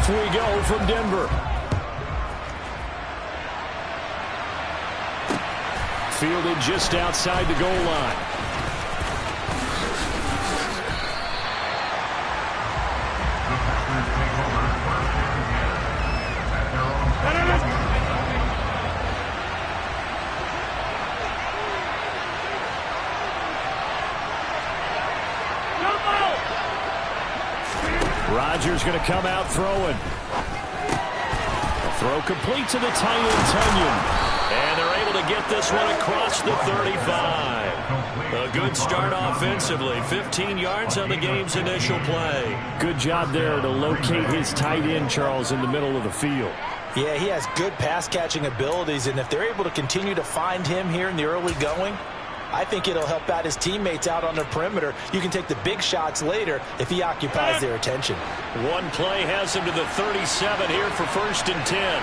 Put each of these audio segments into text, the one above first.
Off we go from Denver. Fielded just outside the goal line. Rodgers going to come out throwing. The throw complete to the tight end Tunyon. And they're able to get this one across the 35. A good start offensively. 15 yards on the game's initial play. Good job there to locate his tight end, Charles, in the middle of the field. Yeah, he has good pass-catching abilities, and if they're able to continue to find him here in the early going, I think it'll help out his teammates out on the perimeter. You can take the big shots later if he occupies their attention. One play has him to the 37 here for 1st and 10.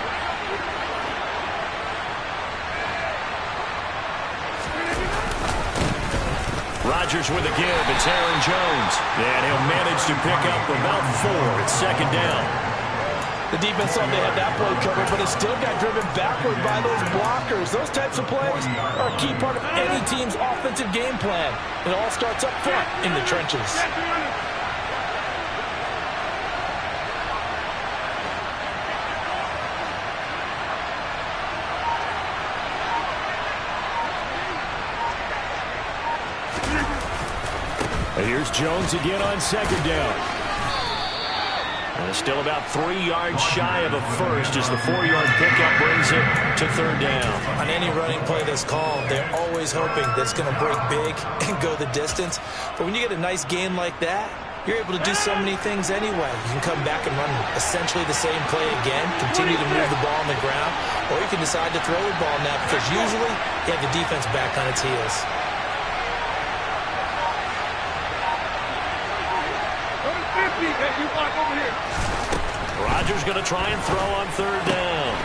Rodgers with a give. It's Aaron Jones. And he'll manage to pick up about 4. It's 2nd down. The defense thought they had that play covered, but it still got driven backward by those blockers. Those types of plays are a key part of any team's offensive game plan. It all starts up front in the trenches. And here's Jones again on 2nd down. And it's still about 3 yards shy of a first as the 4-yard pickup brings it to 3rd down. On any running play that's called, they're always hoping that it's going to break big and go the distance. But when you get a nice gain like that, you're able to do so many things anyway. You can come back and run essentially the same play again, continue to move the ball on the ground, or you can decide to throw the ball now because usually you have the defense back on its heels. Rodgers going to try and throw on 3rd down.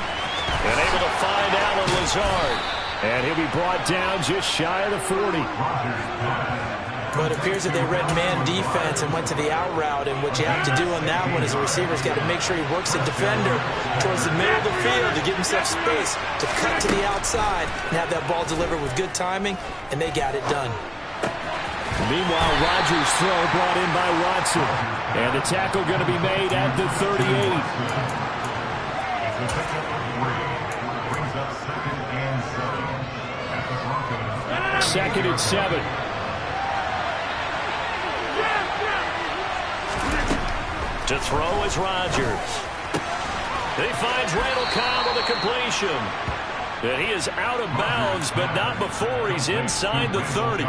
And able to find Allen Lazard. And he'll be brought down just shy of the 40. But it appears that they read man defense and went to the out route. And what you have to do on that one is the receiver's got to make sure he works the defender towards the middle of the field to give himself space to cut to the outside and have that ball delivered with good timing. And they got it done. Meanwhile, Rodgers' throw brought in by Watson. And the tackle going to be made at the 38. 2nd and 7. To throw is Rodgers. He finds Randall Cobb with a completion. And he is out of bounds, but not before he's inside the 30.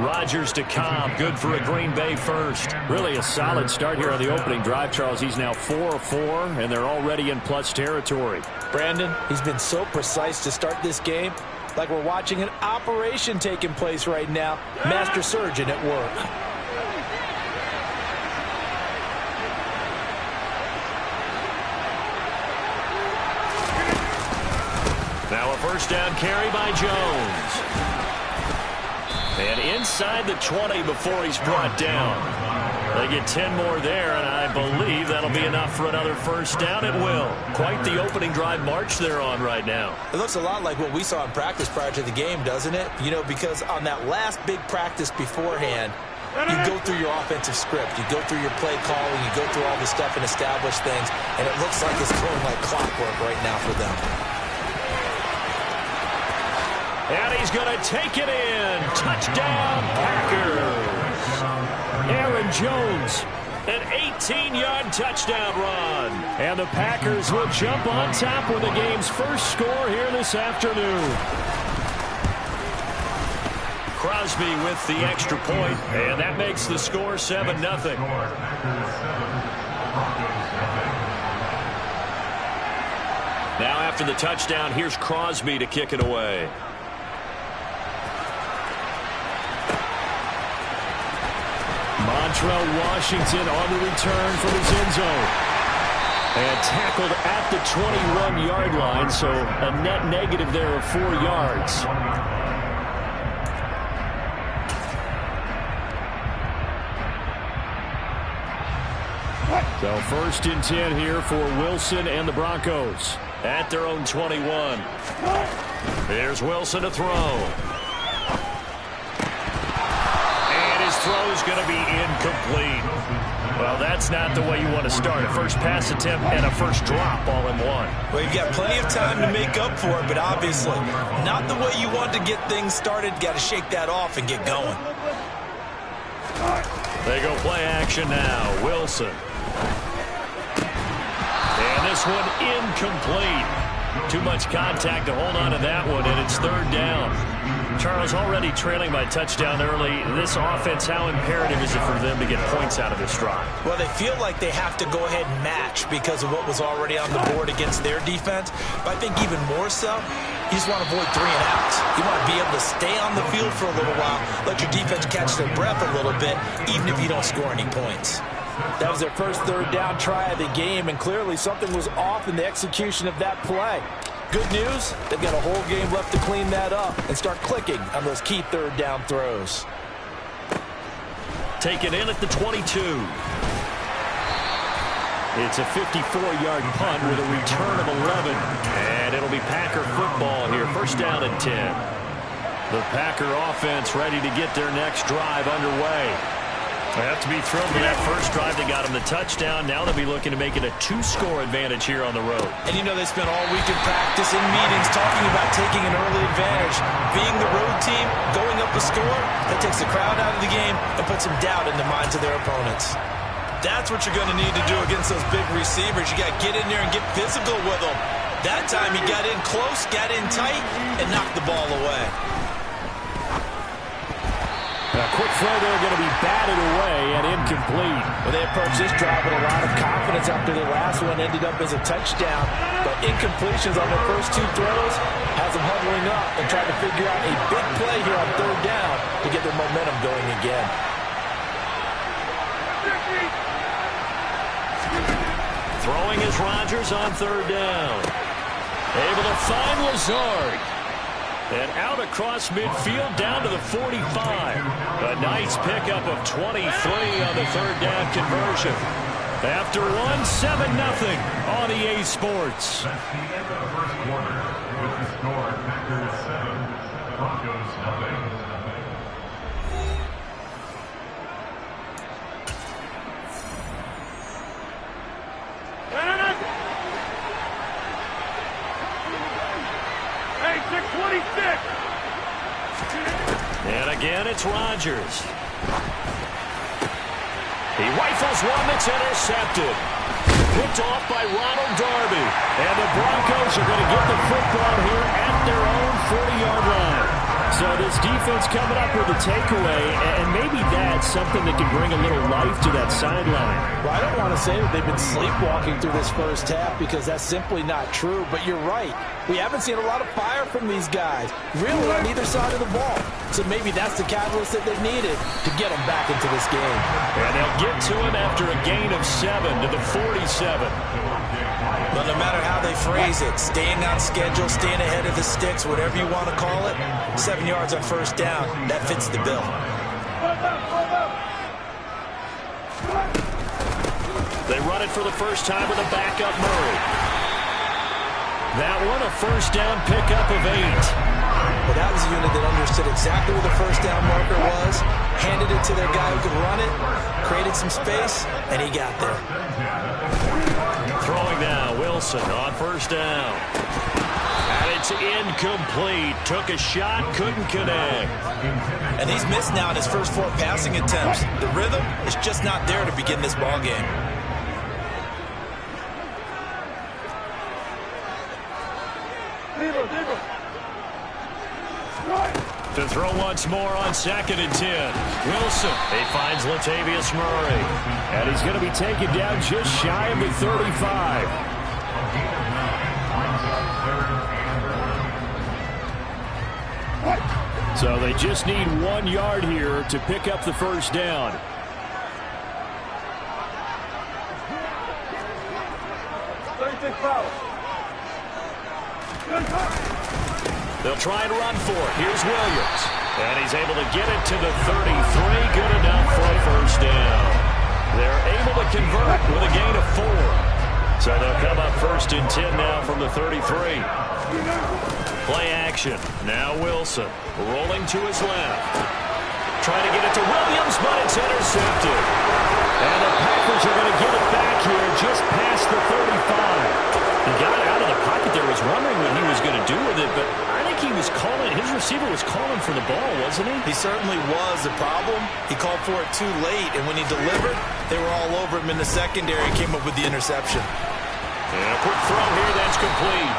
Rodgers to Cobb, good for a Green Bay first. Really a solid start here on the opening drive, Charles. He's now 4-4, and they're already in plus territory. Brandon, he's been so precise to start this game, like we're watching an operation taking place right now. Master surgeon at work. Now a 1st down carry by Jones. And inside the 20 before he's brought down. They get 10 more there, and I believe that'll be enough for another 1st down. It will. Quite the opening drive march they're on right now. It looks a lot like what we saw in practice prior to the game, doesn't it? You know, because on that last big practice beforehand, you go through your offensive script. You go through your play calling. You go through all the stuff and establish things, and it looks like it's going like clockwork right now for them. And he's going to take it in. Touchdown, Packers. Aaron Jones, an 18-yard touchdown run. And the Packers will jump on top with the game's first score here this afternoon. Crosby with the extra point, and that makes the score 7-0. Now after the touchdown, here's Crosby to kick it away. Montrell Washington on the return from his end zone. And tackled at the 21-yard line, so a net negative there of 4 yards. So 1st and 10 here for Wilson and the Broncos at their own 21. Here's Wilson to throw. And his throw is going to be incomplete. Well, that's not the way you want to start. A first pass attempt and a first drop all in one. Well, you've got plenty of time to make up for it, but obviously not the way you want to get things started. Got to shake that off and get going. They go play action now. Wilson. And this one incomplete. Too much contact to hold on to that one, and it's 3rd down. Charles, already trailing by touchdown early. This offense, how imperative is it for them to get points out of this drive? Well, they feel like they have to go ahead and match because of what was already on the board against their defense. But I think even more so, you just want to avoid 3 and outs. You want to be able to stay on the field for a little while, let your defense catch their breath a little bit, even if you don't score any points. That was their first 3rd down try of the game, and clearly something was off in the execution of that play. Good news, they've got a whole game left to clean that up and start clicking on those key 3rd down throws. Taken in at the 22. It's a 54-yard punt with a return of 11. And it'll be Packer football here. 1st down and 10. The Packer offense ready to get their next drive underway. They have to be thrilled with that first drive. They got them the touchdown. Now they'll be looking to make it a 2-score advantage here on the road. And you know they spent all week in practice in meetings talking about taking an early advantage. Being the road team, going up a score, that takes the crowd out of the game and puts some doubt in the minds of their opponents. That's what you're going to need to do against those big receivers. You got to get in there and get physical with them. That time he got in close, got in tight, and knocked the ball away. A quick throw there going to be batted away and incomplete. Well, they approached this drive with a lot of confidence after their last one ended up as a touchdown. But incompletions on their first 2 throws has them huddling up and trying to figure out a big play here on 3rd down to get their momentum going again. Throwing is Rodgers on 3rd down. Able to find Lazard. And out across midfield down to the 45. A nice pickup of 23 on the 3rd down conversion. After 1, 7-0 on EA Sports. That's the end of the first quarter. With the score, Packers 7, Broncos 0. And again, it's Rodgers. He rifles one that's intercepted. Picked off by Ronald Darby. And the Broncos are going to get the football here at their own 40-yard line. So this defense coming up with a takeaway, and maybe that's something that can bring a little life to that sideline. Well, I don't want to say that they've been sleepwalking through this first half because that's simply not true, but you're right. We haven't seen a lot of fire from these guys, really on either side of the ball. So maybe that's the catalyst that they needed to get them back into this game. And they'll get to him after a gain of 7 to the 47. But no matter how they phrase it, staying on schedule, staying ahead of the sticks, whatever you want to call it, 7 yards on 1st down, that fits the bill. They run it for the first time with a backup Murray. That one a 1st down pickup of 8. Well, that was a unit that understood exactly where the 1st down marker was, handed it to their guy who could run it, created some space, and he got there. Throwing now, Wilson on 1st down. And it's incomplete. Took a shot, couldn't connect. And he's missed now in his first 4 passing attempts. The rhythm is just not there to begin this ball game. To throw once more on 2nd and 10. Wilson, he finds Latavius Murray. And he's going to be taken down just shy of the 35. So they just need 1 yard here to pick up the 1st down. They'll try and run for it. Here's Williams. And he's able to get it to the 33. Good enough for a 1st down. They're able to convert with a gain of 4. So they'll come up 1st and 10 now from the 33. Play action. Now Wilson rolling to his left. Trying to get it to Williams, but it's intercepted. And the Packers are going to get it back here just past the 35. He got out of the pocket there, was wondering what he was going to do with it, but I think he was calling, his receiver was calling for the ball, wasn't he? He certainly was. The problem, he called for it too late, and when he delivered, they were all over him in the secondary and came up with the interception. And a quick throw here, that's complete.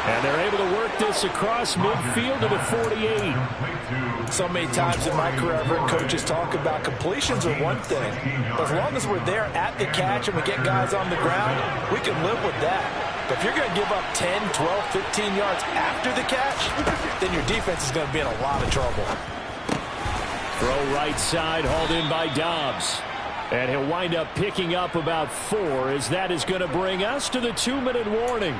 And they're able to work this across midfield to the 48. So many times in my career, I've heard coaches talk about completions are one thing. But as long as we're there at the catch and we get guys on the ground, we can live with that. But if you're going to give up 10, 12, 15 yards after the catch, then your defense is going to be in a lot of trouble. Throw right side, hauled in by Dobbs. And he'll wind up picking up about 4, as that is going to bring us to the 2-minute warning.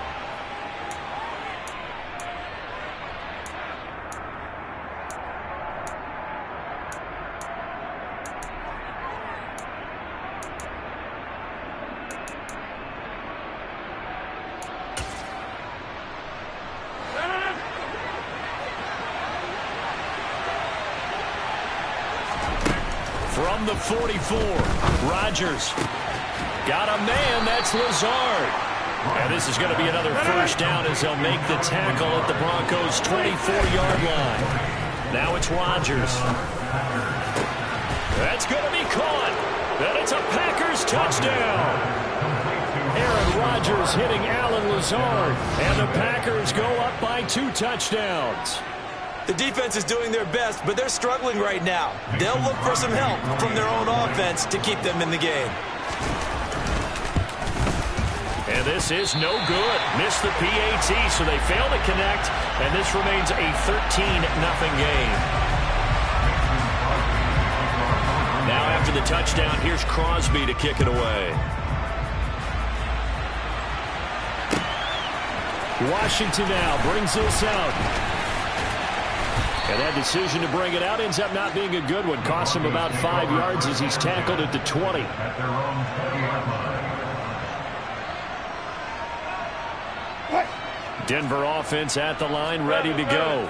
From the 44, Rodgers got a man, that's Lazard. And this is going to be another 1st down as they'll make the tackle at the Broncos' 24-yard line. Now it's Rodgers. That's going to be caught. And it's a Packers touchdown. Aaron Rodgers hitting Alan Lazard. And the Packers go up by 2 touchdowns. The defense is doing their best, but they're struggling right now. They'll look for some help from their own offense to keep them in the game. And this is no good. Missed the PAT, so they fail to connect, and this remains a 13-0 game. Now after the touchdown, here's Crosby to kick it away. Washington now brings this out. And that decision to bring it out ends up not being a good one. Costs him about 5 yards as he's tackled at the 20. At their own 20-yard line. Denver offense at the line, ready to go.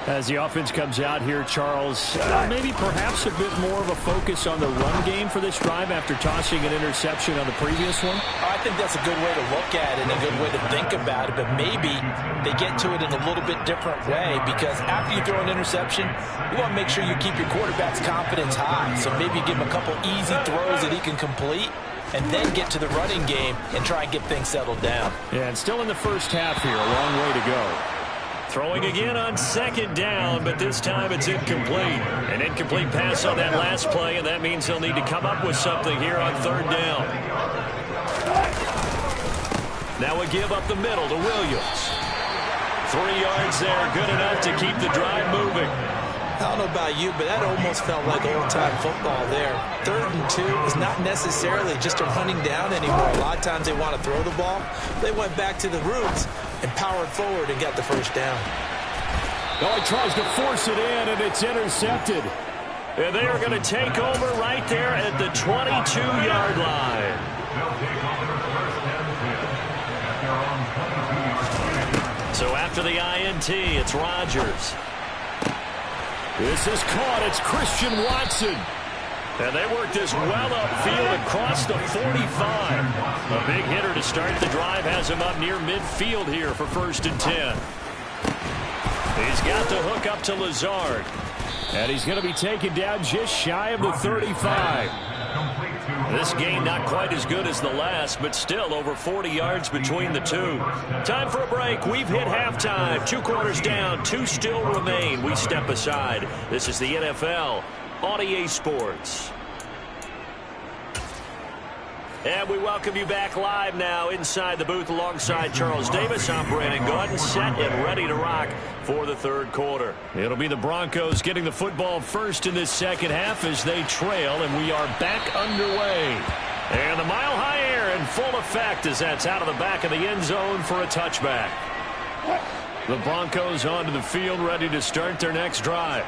As the offense comes out here, Charles, maybe perhaps a bit more of a focus on the run game for this drive after tossing an interception on the previous one? I think that's a good way to look at it and a good way to think about it, but maybe they get to it in a little bit different way, because after you throw an interception, you want to make sure you keep your quarterback's confidence high. So maybe you give him a couple easy throws that he can complete, and then get to the running game and try and get things settled down. Yeah, and still in the first half here, a long way to go. Throwing again on 2nd down, but this time it's incomplete. An incomplete pass on that last play, and that means they'll need to come up with something here on 3rd down. Now we give up the middle to Williams. 3 yards there, good enough to keep the drive moving. I don't know about you, but that almost felt like old-time football there. 3rd and 2 is not necessarily just a running down anymore. A lot of times they want to throw the ball. They went back to the roots and powered forward and got the 1st down. Oh, he tries to force it in, and it's intercepted. And they are going to take over right there at the 22-yard line. They'll take over 1st and 10 at their own 22-yard line. So after the INT, it's Rodgers. This is caught. It's Christian Watson. And they work this well upfield across the 45. A big hitter to start the drive has him up near midfield here for 1st and 10. He's got the hook up to Lazard. And he's going to be taken down just shy of the 35. This game not quite as good as the last, but still over 40 yards between the two. Time for a break. We've hit halftime. 2 quarters down, 2 still remain. We step aside. This is the NFL on EA Sports. And we welcome you back live now inside the booth alongside Charles Davis. I'm Brandon Gaudin, set and ready to rock for the 3rd quarter. It'll be the Broncos getting the football first in this 2nd half as they trail, and we are back underway. And the mile-high air in full effect as that's out of the back of the end zone for a touchback. The Broncos onto the field ready to start their next drive.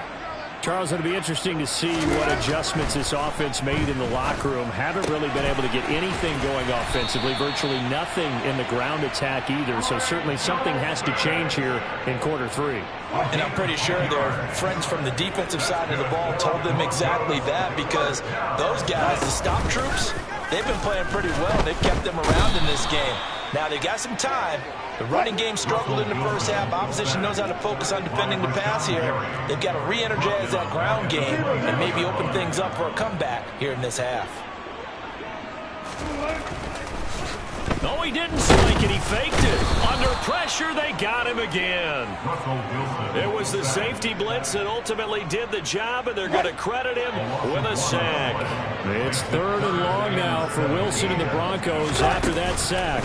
Charles, it'll be interesting to see what adjustments this offense made in the locker room. Haven't really been able to get anything going offensively, virtually nothing in the ground attack either. So certainly something has to change here in quarter 3. And I'm pretty sure their friends from the defensive side of the ball told them exactly that, because those guys, the stop troops, they've been playing pretty well. They've kept them around in this game. Now they got some time. The running game struggled in the first half. Opposition knows how to focus on defending the pass here. They've got to re-energize that ground game and maybe open things up for a comeback here in this half. No, he didn't strike it. He faked it. Under pressure, they got him again. It was the safety blitz that ultimately did the job, and they're going to credit him with a sack. It's 3rd and long now for Wilson and the Broncos after that sack.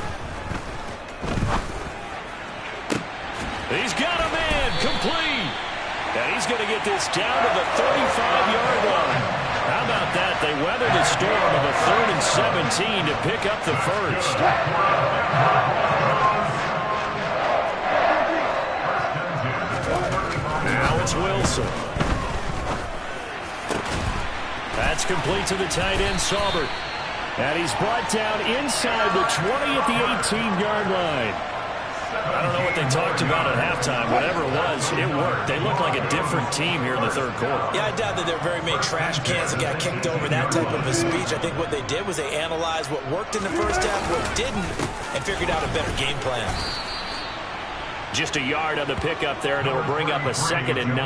He's got a man complete. And he's going to get this down to the 35-yard line. How about that? They weathered the storm of a 3rd and 17 to pick up the first. Now it's Wilson. That's complete to the tight end, Saubert. And he's brought down inside the 20 at the 18-yard line. I don't know what they talked about at halftime. Whatever it was, it worked. They look like a different team here in the 3rd quarter. Yeah, I doubt that there are very many trash cans that got kicked over that type of a speech. I think what they did was they analyzed what worked in the first half, what didn't, and figured out a better game plan. Just a yard on the pickup there, and it'll bring up a 2nd and 9.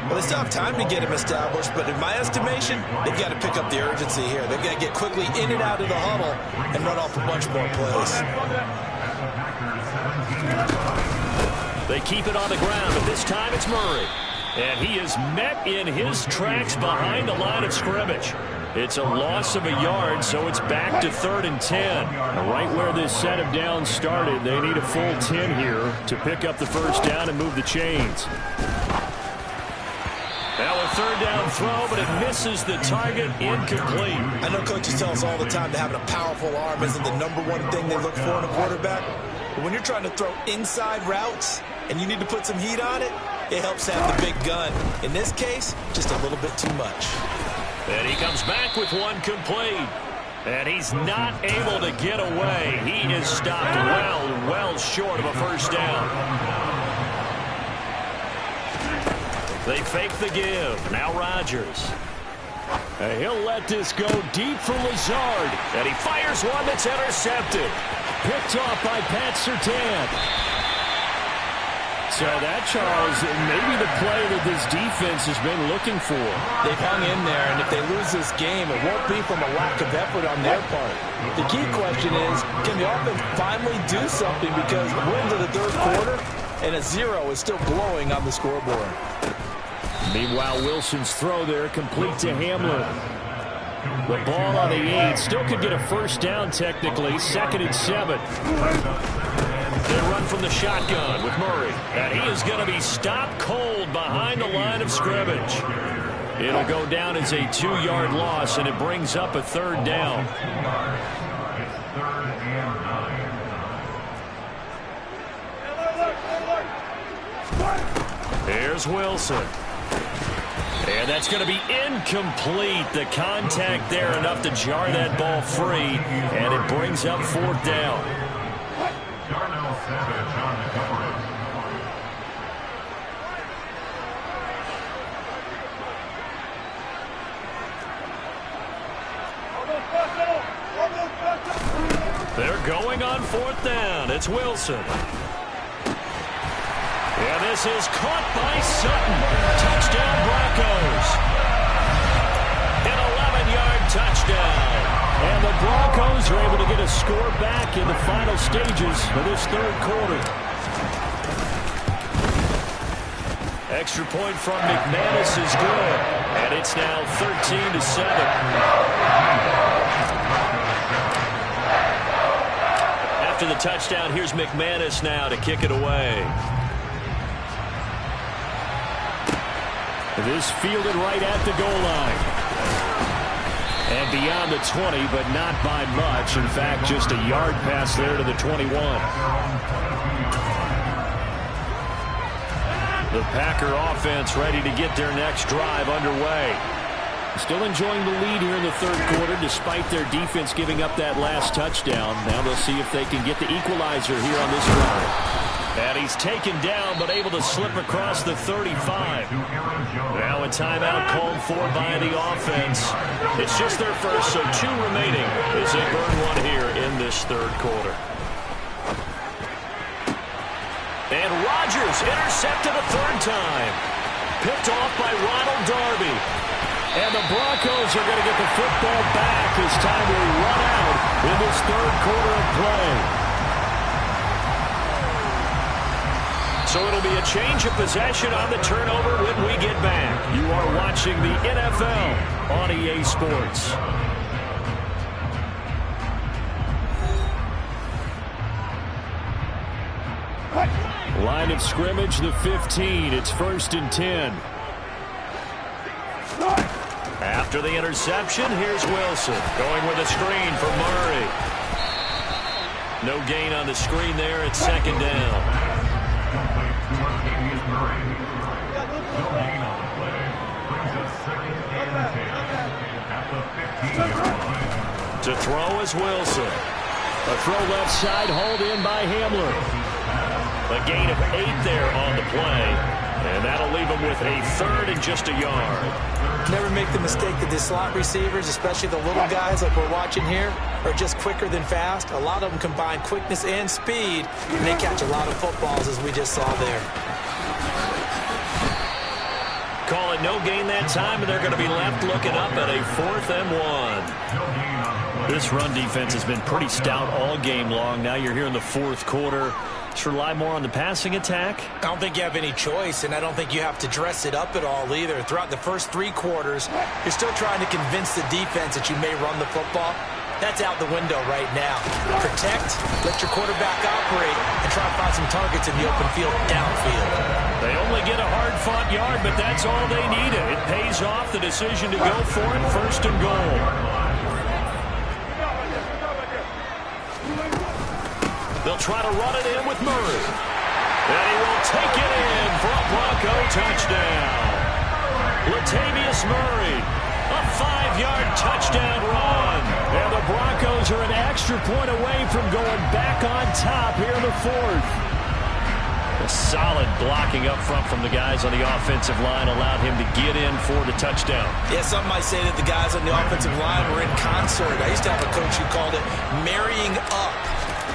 Well, they still have time to get him established, but in my estimation, they've got to pick up the urgency here. They've got to get quickly in and out of the huddle and run off a bunch more plays. They keep it on the ground, but this time it's Murray. And he is met in his tracks behind the line of scrimmage. It's a loss of a yard, so it's back to 3rd and 10. Right where this set of downs started, they need a full 10 here to pick up the first down and move the chains. Now a 3rd down throw, but it misses the target, incomplete. I know coaches tell us all the time that having a powerful arm isn't the #1 thing they look for in a quarterback. But when you're trying to throw inside routes and you need to put some heat on it, it helps have the big gun. In this case, just a little bit too much. And he comes back with one complete. And he's not able to get away. He is stopped well short of a first down. They fake the give. Now Rodgers. And he'll let this go deep for Lazard. And he fires one that's intercepted. Picked off by Pat Surtain. So that, Charles, maybe the play that this defense has been looking for. They've hung in there, and if they lose this game, it won't be from a lack of effort on their part. The key question is, can the offense finally do something, because we're into the 3rd quarter, and a 0 is still glowing on the scoreboard. Meanwhile, Wilson's throw there complete to Hamlin. The ball on the 8. Still could get a first down technically. 2nd and 7. They run from the shotgun with Murray. And he is going to be stopped cold behind the line of scrimmage. It'll go down as a 2-yard loss, and it brings up a 3rd down. Here's Wilson. And that's going to be incomplete. The contact there enough to jar that ball free, and it brings up 4th down. They're going on 4th down. It's Wilson. And this is caught by Sutton. Touchdown, Broncos. An 11-yard touchdown. And the Broncos are able to get a score back in the final stages of this 3rd quarter. Extra point from McManus is good. And it's now 13-7. After the touchdown, here's McManus now to kick it away. This fielded right at the goal line. And beyond the 20, but not by much. In fact, just a yard pass there to the 21. The Packer offense ready to get their next drive underway. Still enjoying the lead here in the third quarter despite their defense giving up that last touchdown. Now they'll see if they can get the equalizer here on this drive. And he's taken down but able to slip across the 35. Now a timeout called for by the offense. It's just their first, so 2 remaining as they burn one here in this third quarter. And Rodgers intercepted a third time. Picked off by Ronald Darby. And the Broncos are going to get the football back as time will run out in this third quarter of play. So it'll be a change of possession on the turnover when we get back. You are watching the NFL on EA Sports. Line of scrimmage, the 15. It's 1st and 10. After the interception, here's Wilson going with a screen for Murray. No gain on the screen there. It's 2nd down. To throw is Wilson. A throw left side, hauled in by Hamler. A gain of 8 there on the play. And that'll leave him with a 3rd and just a yard. Never make the mistake that the slot receivers, especially the little guys like we're watching here, are just quicker than fast. A lot of them combine quickness and speed, and they catch a lot of footballs, as we just saw there. Call it no gain that time, and they're going to be left looking up at a 4th and 1. This run defense has been pretty stout all game long. Now you're here in the 4th quarter. Should rely more on the passing attack? I don't think you have any choice, and I don't think you have to dress it up at all either. Throughout the first 3 quarters, you're still trying to convince the defense that you may run the football. That's out the window right now. Protect, let your quarterback operate, and try to find some targets in the open field downfield. They only get a hard-fought yard, but that's all they needed. It pays off the decision to go for it, 1st and goal. They'll try to run it in with Murray. And he will take it in for a Bronco touchdown. Latavius Murray, a 5-yard touchdown run. And the Broncos are an extra point away from going back on top here in the 4th. A solid blocking up front from the guys on the offensive line allowed him to get in for the touchdown. Yeah, some might say that the guys on the offensive line were in concert. I used to have a coach who called it marrying up.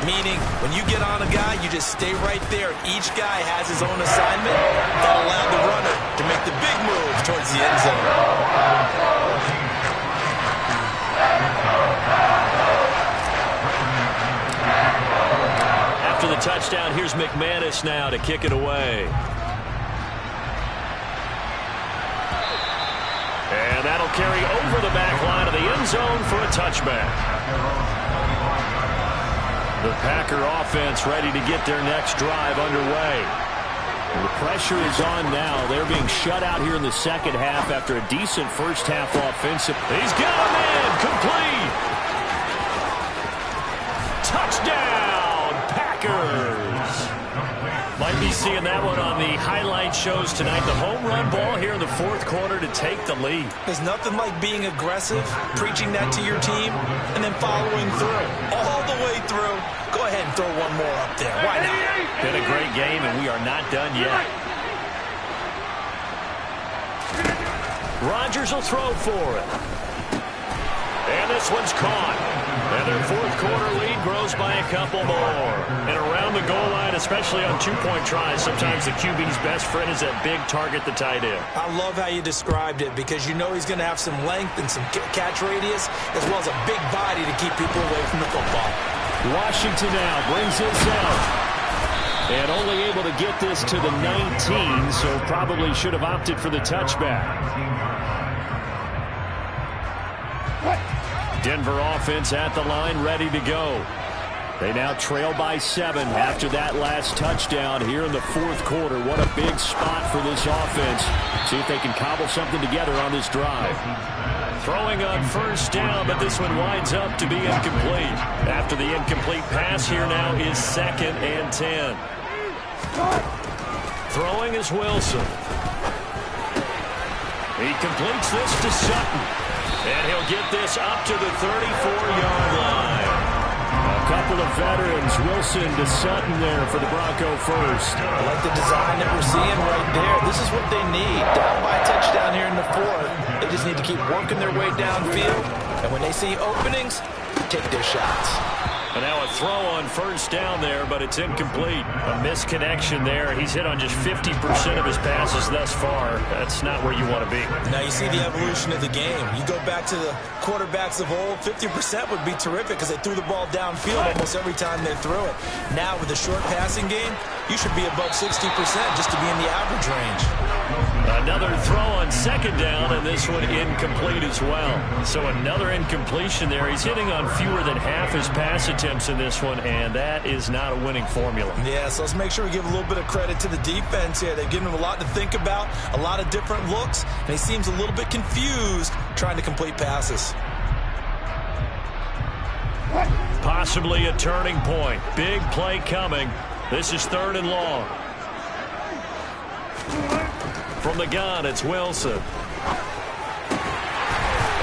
Meaning, when you get on a guy, you just stay right there. Each guy has his own assignment that allowed the runner to make the big move towards the end zone. After the touchdown, here's McManus now to kick it away. And that'll carry over the back line of the end zone for a touchback. The Packer offense ready to get their next drive underway. And the pressure is on now. They're being shut out here in the second half after a decent first half offensive. He's got him in. Complete. Touchdown, Packers. Might be seeing that one on the highlight shows tonight. The home run ball here in the 4th quarter to take the lead. There's nothing like being aggressive, preaching that to your team, and then following through. All the way through. Go ahead and throw one more up there. Why not? Been a great game, and we are not done yet. Rodgers will throw for it. And this one's caught. And their 4th quarter lead grows by a couple more. And around the goal line, especially on 2-point tries, sometimes the QB's best friend is that big target, the tight end. I love how you described it because you know he's going to have some length and some catch radius as well as a big body to keep people away from the football. Washington now brings this out. And only able to get this to the 19, so probably should have opted for the touchback. Denver offense at the line, ready to go. They now trail by 7 after that last touchdown here in the 4th quarter. What a big spot for this offense. See if they can cobble something together on this drive. Throwing on 1st down, but this one winds up to be incomplete. After the incomplete pass, here now is 2nd and 10. Throwing is Wilson. He completes this to Sutton. And he'll get this up to the 34-yard line. A couple of veterans, Wilson to Sutton there for the Bronco first. I like the design that we're seeing right there. This is what they need. Down by a touchdown here in the fourth. They just need to keep working their way downfield. And when they see openings, take their shots. And now a throw on first down there, but it's incomplete. A misconnection there. He's hit on just 50% of his passes thus far. That's not where you want to be. Now you see the evolution of the game. You go back to the quarterbacks of old, 50% would be terrific because they threw the ball downfield almost every time they threw it. Now with the short passing game, you should be above 60% just to be in the average range. Another throw on second down, and this one incomplete as well. So another incompletion there. He's hitting on fewer than half his pass attempts in this one, and that is not a winning formula. Yeah, so let's make sure we give a little bit of credit to the defense here. They've given him a lot to think about, a lot of different looks, and he seems a little bit confused trying to complete passes. Possibly a turning point. Big play coming. This is 3rd and long. From the gun, it's Wilson.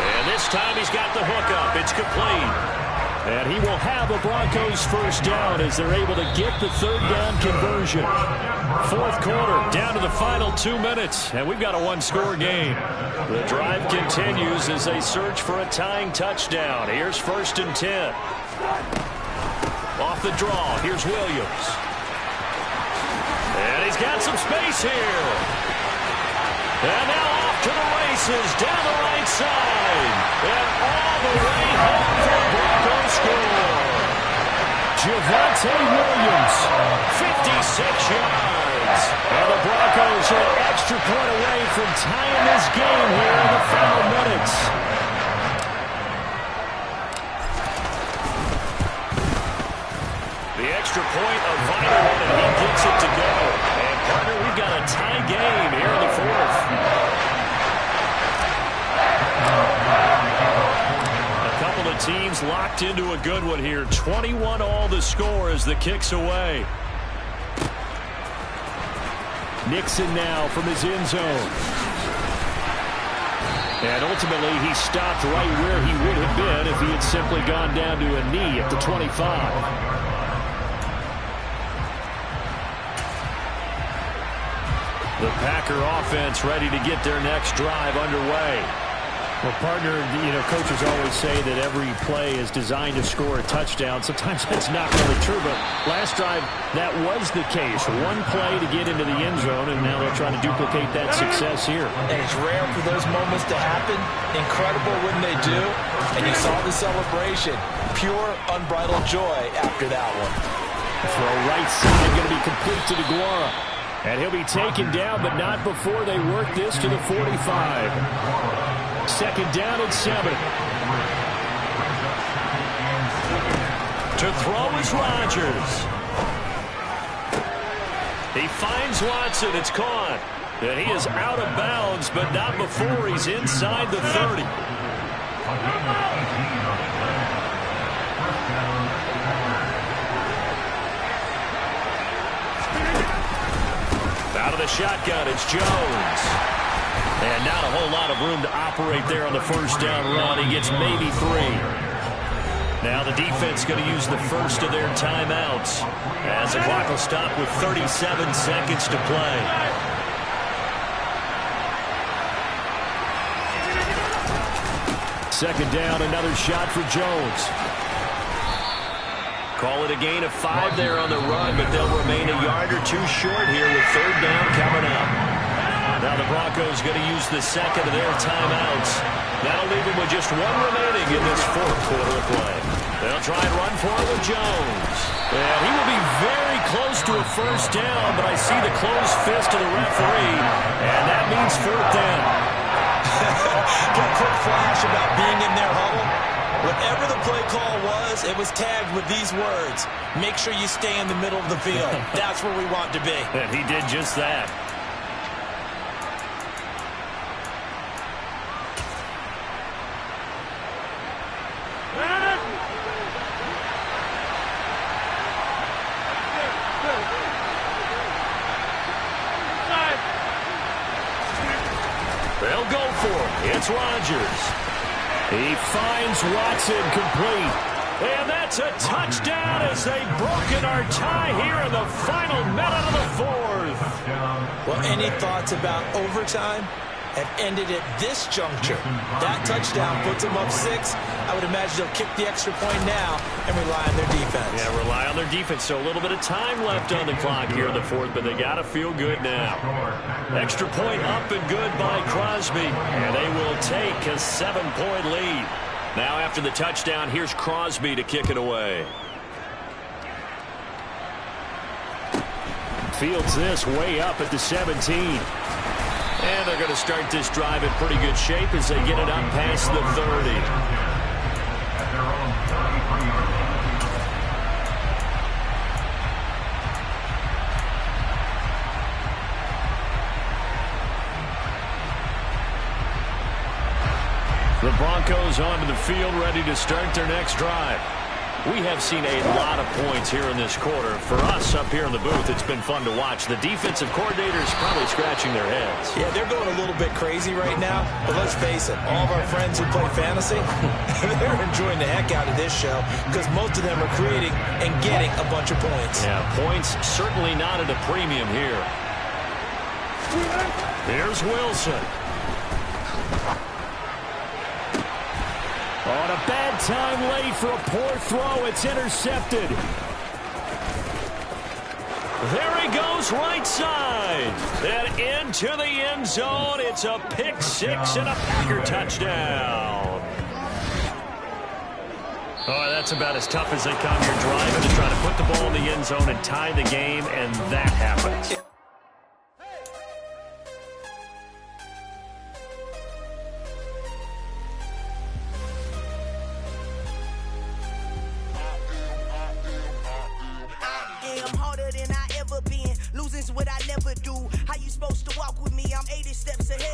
And this time he's got the hook up. It's complete. And he will have a Broncos first down as they're able to get the 3rd down conversion. 4th quarter, down to the final 2 minutes. And we've got a one-score game. The drive continues as they search for a tying touchdown. Here's 1st and 10. Off the draw, here's Williams. And he's got some space here. And now off to the races, down the right side. And all the way home for a Broncos score. Javonte Williams, 56 yards. And the Broncos are an extra point away from tying this game here in the final minutes. The extra point, a vital one, and he gets it to go. And, partner, we've got a tie game here in the 4th. A couple of teams locked into a good one here. 21 all the score as the kick's away. Nixon now from his end zone. And ultimately, he stopped right where he would have been if he had simply gone down to a knee at the 25. The Packer offense ready to get their next drive underway. Well, partner, coaches always say that every play is designed to score a touchdown. Sometimes that's not really true, but last drive, that was the case. One play to get into the end zone, and now they're trying to duplicate that success here. And it's rare for those moments to happen. Incredible when they do. And you saw the celebration. Pure, unbridled joy after that one. Throw right side, going to be complete to DeGuara. And he'll be taken down, but not before they work this to the 45. 2nd down and 7. To throw is Rodgers. He finds Watson. It's caught. And he is out of bounds, but not before he's inside the 30. Out of the shotgun, it's Jones. And not a whole lot of room to operate there on the first down run. He gets maybe 3. Now the defense going to use the first of their timeouts as the clock will stop with 37 seconds to play. Second down, another shot for Jones. Call it a gain of 5 there on the run, but they'll remain a yard or 2 short here with 3rd down coming up. Now the Broncos going to use the second of their timeouts. That'll leave them with just 1 remaining in this 4th quarter of play. They'll try and run for it with Jones. And he will be very close to a first down, but I see the closed fist of the referee, and that means 4th down. Got a quick flash about being in their huddle. Whatever the play call was, it was tagged with these words: make sure you stay in the middle of the field. That's where we want to be. And he did just that. It's Rodgers. He finds Watson complete. And that's a touchdown as they've broken our tie here in the final minute of the fourth. Well, any thoughts about overtime have ended at this juncture? That touchdown puts them up 6. I would imagine they'll kick the extra point now and rely on their defense. Yeah, rely on their defense. So a little bit of time left on the clock here in the fourth, but they got to feel good now. Extra point up and good by Crosby, and they will take a 7-point lead. Now after the touchdown, here's Crosby to kick it away. Fields this way up at the 17. And they're going to start this drive in pretty good shape as they get it up past the 30. At their own 33-yard line. The Broncos onto the field, ready to start their next drive. We have seen a lot of points here in this quarter. For us up here in the booth, it's been fun to watch. The defensive coordinators probably scratching their heads. Yeah, they're going a little bit crazy right now, but let's face it, all of our friends who play fantasy, they're enjoying the heck out of this show because most of them are creating and getting a bunch of points. Yeah, points certainly not at a premium here. Here's Wilson. On a bad time late for a poor throw. It's intercepted. There he goes right side. And into the end zone. It's a pick 6 and a Packer touchdown. Oh, that's about as tough as they come. You're driving to try to put the ball in the end zone and tie the game, and that happens. What I never do. How you supposed to walk with me? I'm 80 steps ahead